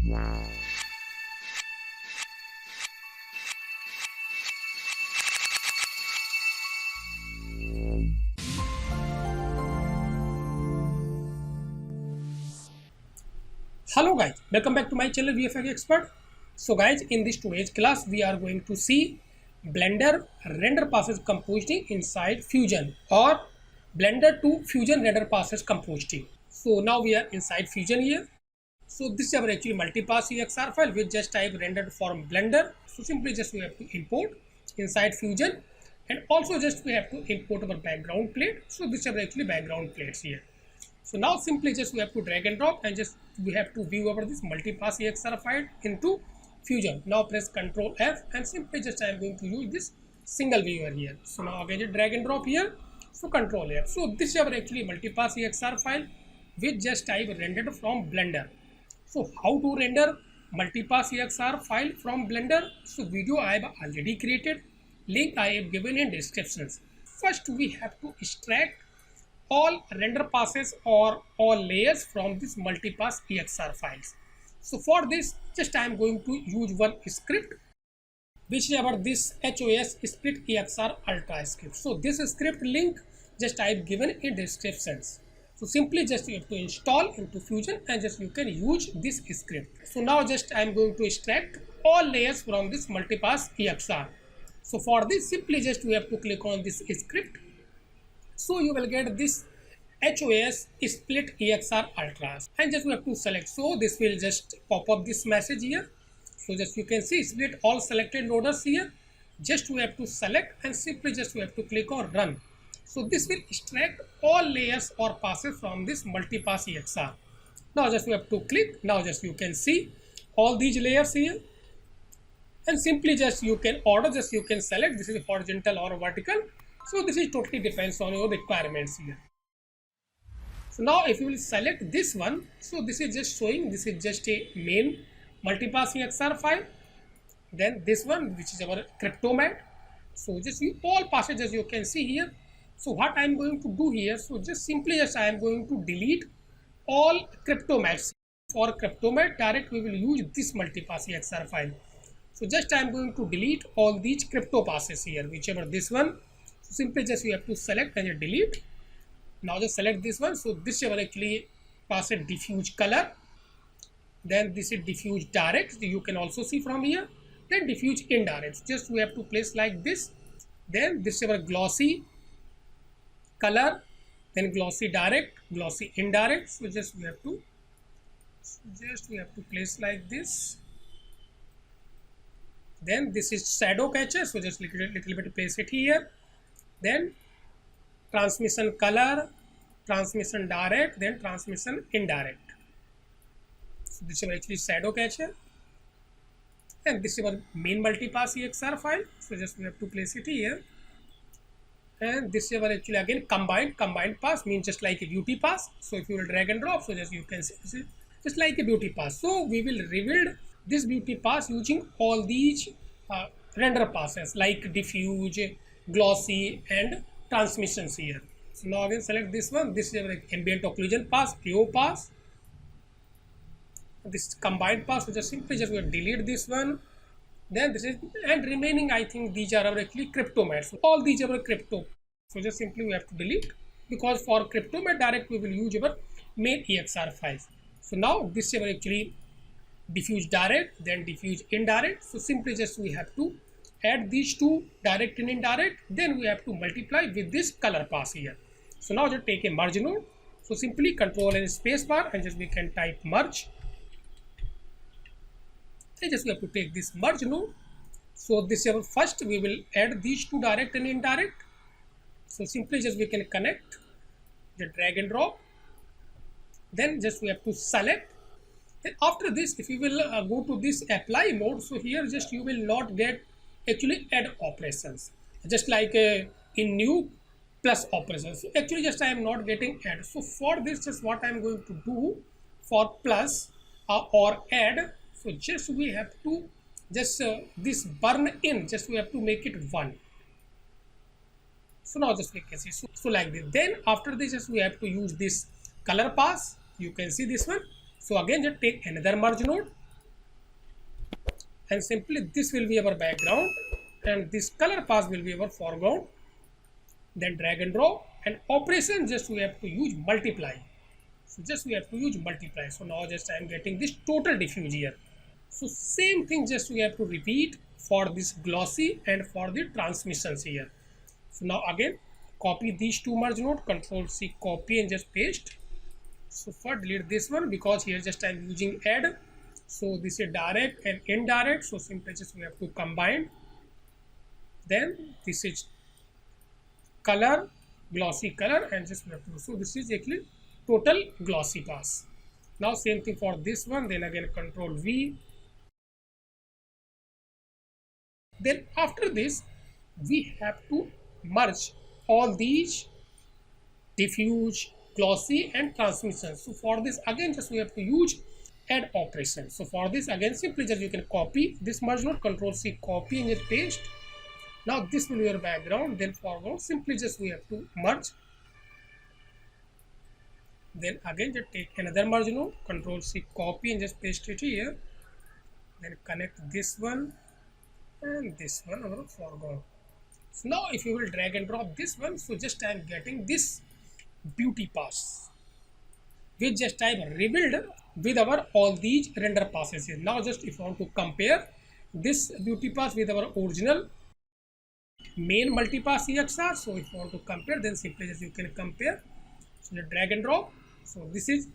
Hello guys, welcome back to my channel vfxexpert. So guys, in this today's class we are going to see Blender render process compositing inside Fusion, or Blender to Fusion render process compositing. So now we are inside Fusion here. So this is our actually multipass EXR file which just type rendered from Blender. So simply just we have to import inside Fusion, and also just we have to import our background plate. So this is our actually background plates here. So now simply just we have to drag and drop and just we have to view over this multipass EXR file into Fusion. Now press Ctrl F and simply just I am going to use this single viewer here. So now again just drag and drop here. So Ctrl F. So this is our actually multipass EXR file which just type rendered from Blender. So how to render multipass EXR file from Blender? So video I have already created. Link I have given in descriptions. First we have to extract all render passes or all layers from this multipass EXR files. So for this just I am going to use one script which is about this HOS split EXR ultra script. So this script link just I have given in descriptions. So simply just you have to install into Fusion and just you can use this script. So now just I am going to extract all layers from this multipass EXR. So for this simply just we have to click on this script. So you will get this HOS split EXR ultra and just we have to select. So this will just pop up this message here. So just you can see split all selected loaders here. Just we have to select and simply just we have to click on run. So this will extract all layers or passes from this multipass EXR. Now just we have to click. Now just you can see all these layers here. And simply just you can order, just you can select this is horizontal or vertical. So this is totally depends on your requirements here. So now if you will select this one, so this is just showing this is just a main multipass EXR file. Then this one which is our Cryptomatte. So just you all passages you can see here. So what I am going to do here, so just simply just I am going to delete all Cryptomattes. For Cryptomatte direct we will use this multipass EXR file. So just I am going to delete all these crypto passes here, whichever this one. So simply just you have to select and you delete. Now just select this one. So this is our actually pass a diffuse color. Then this is diffuse direct. You can also see from here. Then diffuse indirect. Just we have to place like this. Then this is our glossy color. Then glossy direct, glossy indirect. So just we have to place like this. Then this is shadow catcher. So just little bit place it here. Then transmission color, transmission direct, then transmission indirect. So this is actually shadow catcher, and this is our main multipass EXR file. So just we have to place it here, and this is our actually again combined pass, means just like a beauty pass. So if you will drag and drop, so just you can see this is just like a beauty pass. So we will rebuild this beauty pass using all these render passes like diffuse, glossy and transmissions here. So now again select this one. This is our ambient occlusion pass, pure pass. This combined pass. So just simply just we will delete this one. Then this is, and remaining I think these are our actually Cryptomatte. So all these are our crypto. So just simply we have to delete, because for Cryptomatte direct we will use our main EXR files. So now this is our actually diffuse direct, then diffuse indirect. So simply just we have to add these two, direct and indirect, then we have to multiply with this color pass here. So now just take a merge node. So simply Control and space bar and just we can type merge. And just we have to take this merge node. So this is our first, we will add these two, direct and indirect. So simply just we can connect, just drag and drop. Then just we have to select. And after this, if you will go to this apply mode, so here just you will not get actually add operations, just like in new plus operations. So actually just I am not getting add. So for this just what I am going to do for plus or add, so just we have to just this burn in, just we have to make it 1. So now just we can see, so like this. Then after this just we have to use this color pass. You can see this one. So again just take another merge node. and simply this will be our background and this color path will be our foreground. Then drag and drop, and operation just we have to use multiply. So just we have to use multiply. So now just I am getting this total diffuse here. So same thing just we have to repeat for this glossy and for the transmissions here. So now again copy these two merge node, control C, copy and just paste. So first delete this one because here just I am using add. So this is direct and indirect, so simply just we have to combine. Then this is color, glossy color, and just we have to, so this is actually total glossy pass. Now same thing for this one, then again control V. Then after this we have to merge all these diffuse, glossy and transmission. So for this again just we have to use add operation. So for this again simply just you can copy this merge node, control C, copy and just paste. Now this will be your background, then foreground, simply just we have to merge. Then again just take another merge node, control C, copy and just paste it here. Then connect this one and this one over foreground. So now if you will drag and drop this one, so just I am getting this beauty pass, which just I have rebuilt with our all these render passes here. Now just if you want to compare this beauty pass with our original main multipass EXR, so if you want to compare, then simply just you can compare. So just drag and drop. So this is,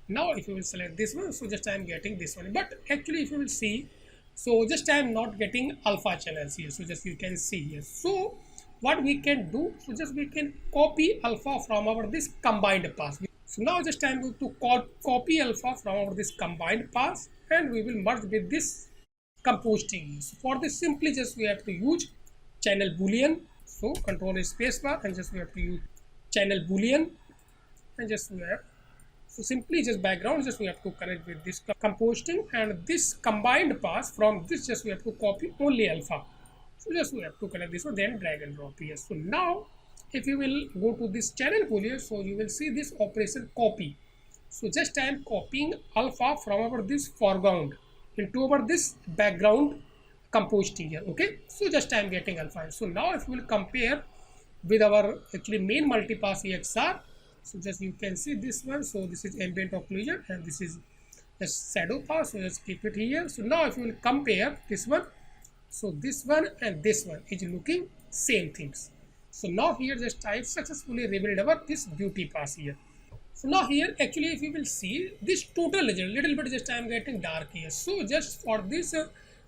now if you will select this one, so just I am getting this one, but actually if you will see, so just I am not getting alpha channels here. So just you can see here. So what we can do, so just we can copy alpha from our this combined pass. So now just I am going to copy alpha from our this combined pass and we will merge with this compositing. So for this simply just we have to use channel boolean. So control space bar and just we have to use channel boolean and just we have, so simply just background just we have to connect with this compositing, and this combined pass from this just we have to copy only alpha. So just we have to connect this one, then drag and drop here. So now if you will go to this channel pool here, so you will see this operation copy. So just I am copying alpha from our this foreground into our this background compositing here. Okay, so just I am getting alpha. So now if we will compare with our actually main multipass EXR, so just you can see this one. So this is ambient occlusion and this is the shadow pass. So just keep it here. So now if you will compare this one, so this one and this one is looking same things. So now here just I have successfully rebuilt our this beauty pass here. So now here actually if you will see this total legend little bit just I am getting dark here. So just for this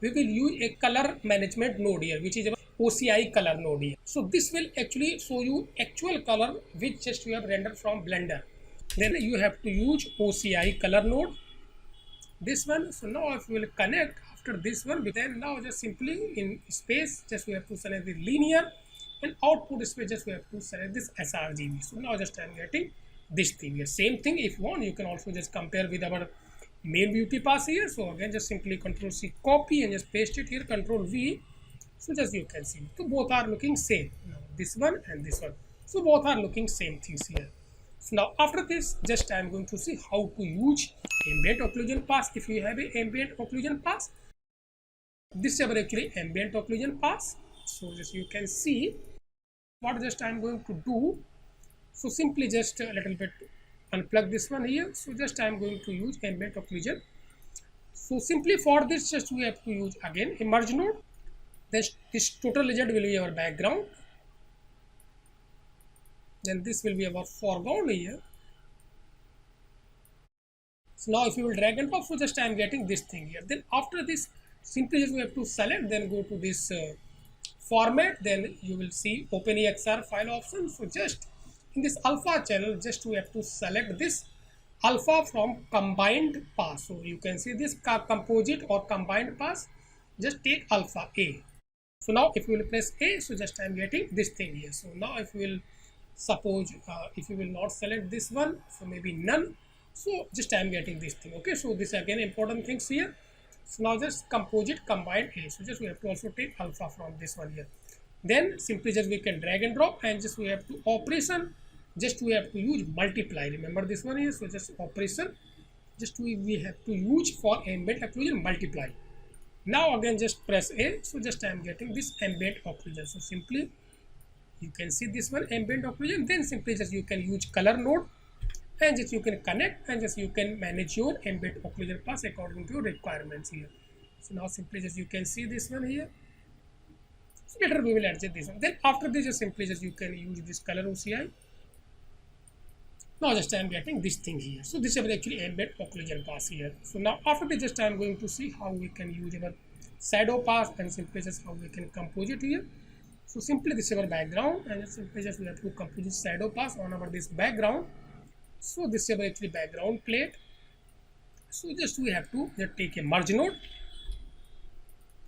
we will use a color management node here, which is a OCI color node here. So this will actually show you actual color which just you have rendered from Blender. Then you have to use OCI color node, this one. So now if you will connect after this one, then now just simply in space just we have to select the linear, and output space just we have to select this sRGB. So now just I am getting this thing here. Same thing if you want, you can also just compare with our main beauty pass here. So again just simply control C, copy and just paste it here, control V. So just you can see, so both are looking same. Now this one and this one, so both are looking same things here. So now after this just I am going to see how to use ambient occlusion pass. If you have a ambient occlusion pass, this is our actually ambient occlusion pass. So just you can see what just I am going to do. So simply just a little bit unplug this one here. So just I am going to use ambient occlusion. So simply for this just we have to use again a merge node. This total legend will be our background. Then this will be our foreground here. So now if you will drag and drop, so just I am getting this thing here. Then after this simply just we have to select, then go to this format, then you will see open EXR file option. So just in this alpha channel just we have to select this alpha from combined pass. So you can see this composite or combined pass, just take alpha A. So now if you will press A, so just I am getting this thing here. So now if you will suppose if you will not select this one, so maybe none, so just I am getting this thing. Okay, so this again important things here. So now just composite combined A, so just we have to also take alpha from this one here. Then simply just we can drag and drop, and just we have to operation, just we have to use multiply. Remember this one here. So just operation just we have to use for ambient occlusion multiply. Now again just press A. So just I am getting this ambient occlusion. So simply you can see this one ambient occlusion. Then simply just you can use color node and just you can connect and just you can manage your ambient occlusion pass according to your requirements here. So now simply just you can see this one here. So later we will adjust this one. Then after this just simply just you can use this color OCI. Now just I am getting this thing here. So this is actually ambient occlusion pass here. So now after this just I am going to see how we can use our shadow pass and simply just how we can compose it here. So simply this is our background and simply just we have to compose this shadow pass on our this background. So this is our actually background plate. So just we have to just take a merge node.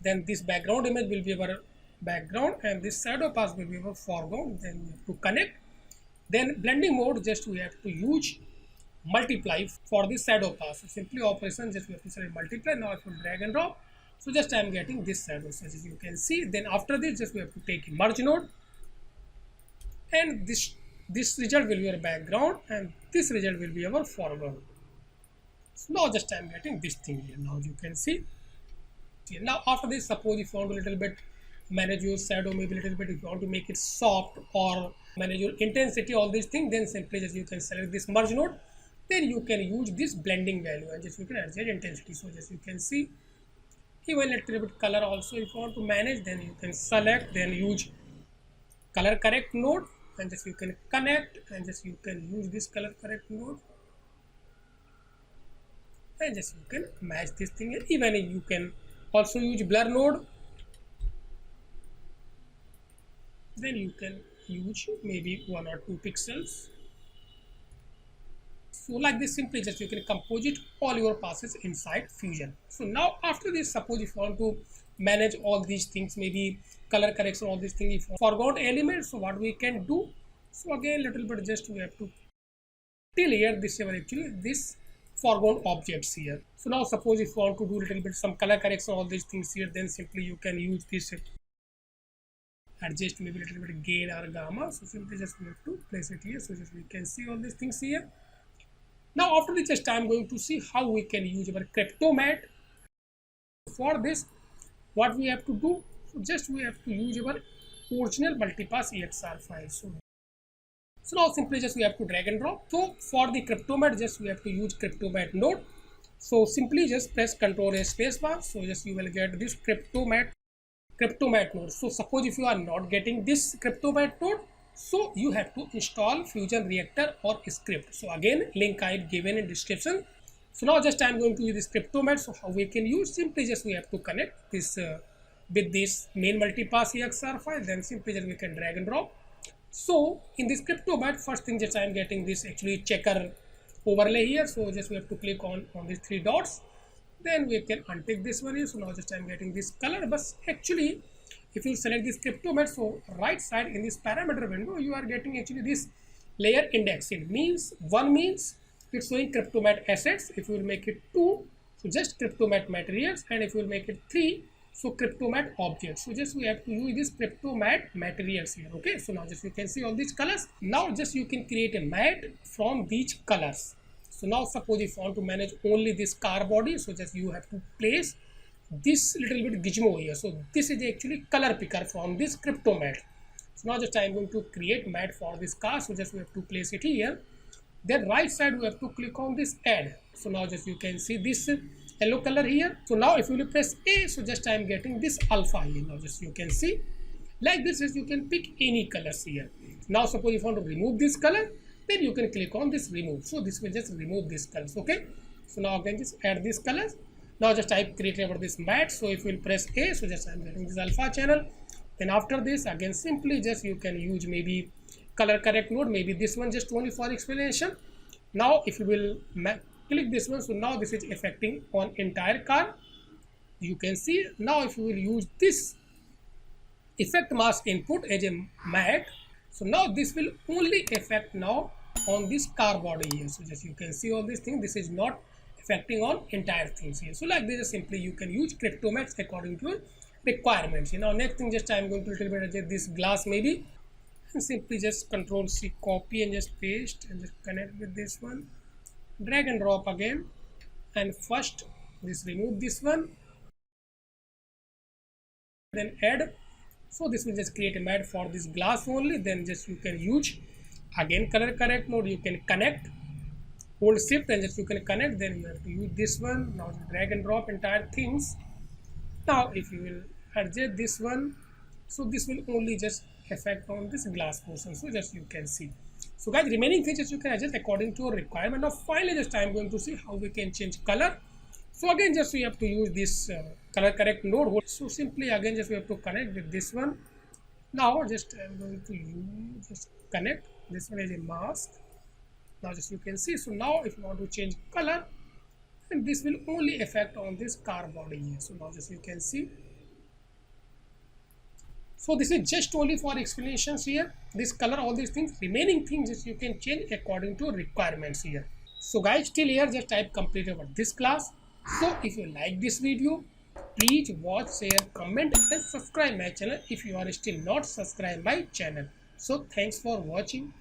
Then this background image will be our background and this shadow pass will be our foreground. Then we have to connect. Then blending mode just we have to use multiply for the shadow pass. So simply operation just we have to select multiply. Now if you drag and drop, so just I am getting this shadow as you can see. Then after this just we have to take a merge node and this result will be our background and this result will be our foreground. So now just I am getting this thing here. Now you can see. Now after this, suppose if you want to little bit manage your shadow, maybe a little bit if you want to make it soft or manage your intensity, all these things, then simply just you can select this merge node. Then you can use this blending value and just you can adjust intensity. So just you can see even a little bit color also if you want to manage, then you can select, then use color correct node and just you can connect and just you can use this color correct node and just you can match this thing. Even you can also use blur node, then you can use maybe 1 or 2 pixels. So like this simply just you can composite all your passes inside Fusion. So now after this, suppose if you want to manage all these things, maybe color correction, all these things, if you forgot elements, so what we can do, so again little bit just we have to till here this is actually this foreground objects here. So now suppose if you want to do little bit some color correction, all these things here, then simply you can use this adjust maybe a little bit gain or gamma. So simply just we have to place it here. So just we can see all these things here. Now after this just I am going to see how we can use our Cryptomatte. For this what we have to do, so just we have to use our original multipass EXR file. So now simply just we have to drag and drop. So for the Cryptomatte just we have to use Cryptomatte node. So simply just press Ctrl A spacebar. So just you will get this Cryptomatte node. So suppose if you are not getting this Cryptomatte node, so you have to install Fusion Reactor or script. So again link I have given in description. So now just I am going to use this Cryptomatte. So how we can use, simply just we have to connect this with this main multipass EXR file, then simply just we can drag and drop. So in this Cryptomatte, first thing just I am getting this actually checker overlay here. So just we have to click on these 3 dots, then we can untick this one here. So now just I am getting this color, but actually if you select this Cryptomatte, so right side in this parameter window you are getting actually this layer indexing. Means 1 means it's showing Cryptomatte assets. If you will make it 2, so just Cryptomatte materials, and if you will make it 3, so Cryptomatte objects. So just we have to use this Cryptomatte materials here. Okay, so now just you can see all these colors. Now just you can create a matte from these colors. So now suppose if you want to manage only this car body, so just you have to place this little bit gizmo here. So this is actually color picker from this Cryptomatte. So now just I am going to create matte for this car. So just we have to place it here. Then right side we have to click on this add. So now just you can see this yellow color here. So now if you will press A, so just I am getting this alpha here. Now just you can see like this is you can pick any colors here. Now suppose if you want to remove this color, then you can click on this remove. So this will just remove these colors. Okay, so now again just add these colors. Now just I created about this matte. So if you will press A, so just I am getting this alpha channel. Then after this again simply just you can use maybe color correct node, maybe this one just only for explanation. Now if you will click this one, so now this is affecting on entire car. You can see now if you will use this effect mask input as a matte, so now this will only affect now on this car body here. So just you can see all these things, this is not affecting on entire things here. So like this simply you can use Cryptomatte according to your requirements. Now next thing just I am going to little bit adjust this glass maybe, and simply just Ctrl C copy and just paste and just connect with this one, drag and drop again, and first this remove this one, then add. So this will just create a matte for this glass only. Then just you can use again color correct mode. You can connect, hold shift and just you can connect. Then you have to use this one. Now drag and drop entire things. Now if you will adjust this one, so this will only just affect on this glass portion. So just you can see. So guys, remaining features you can adjust according to your requirement. Now finally just I am going to see how we can change color. So again just we have to use this color correct node. So simply again just we have to connect with this one. Now just I am going to use just connect. This one is a mask. Now just you can see. So now if you want to change color, then this will only affect on this car body here. So now just you can see. So this is just only for explanations here. This color, all these things, remaining things is you can change according to requirements here. So guys, till here just type complete about this class. So if you like this video, please watch, share, comment and subscribe my channel if you are still not subscribed my channel. So thanks for watching.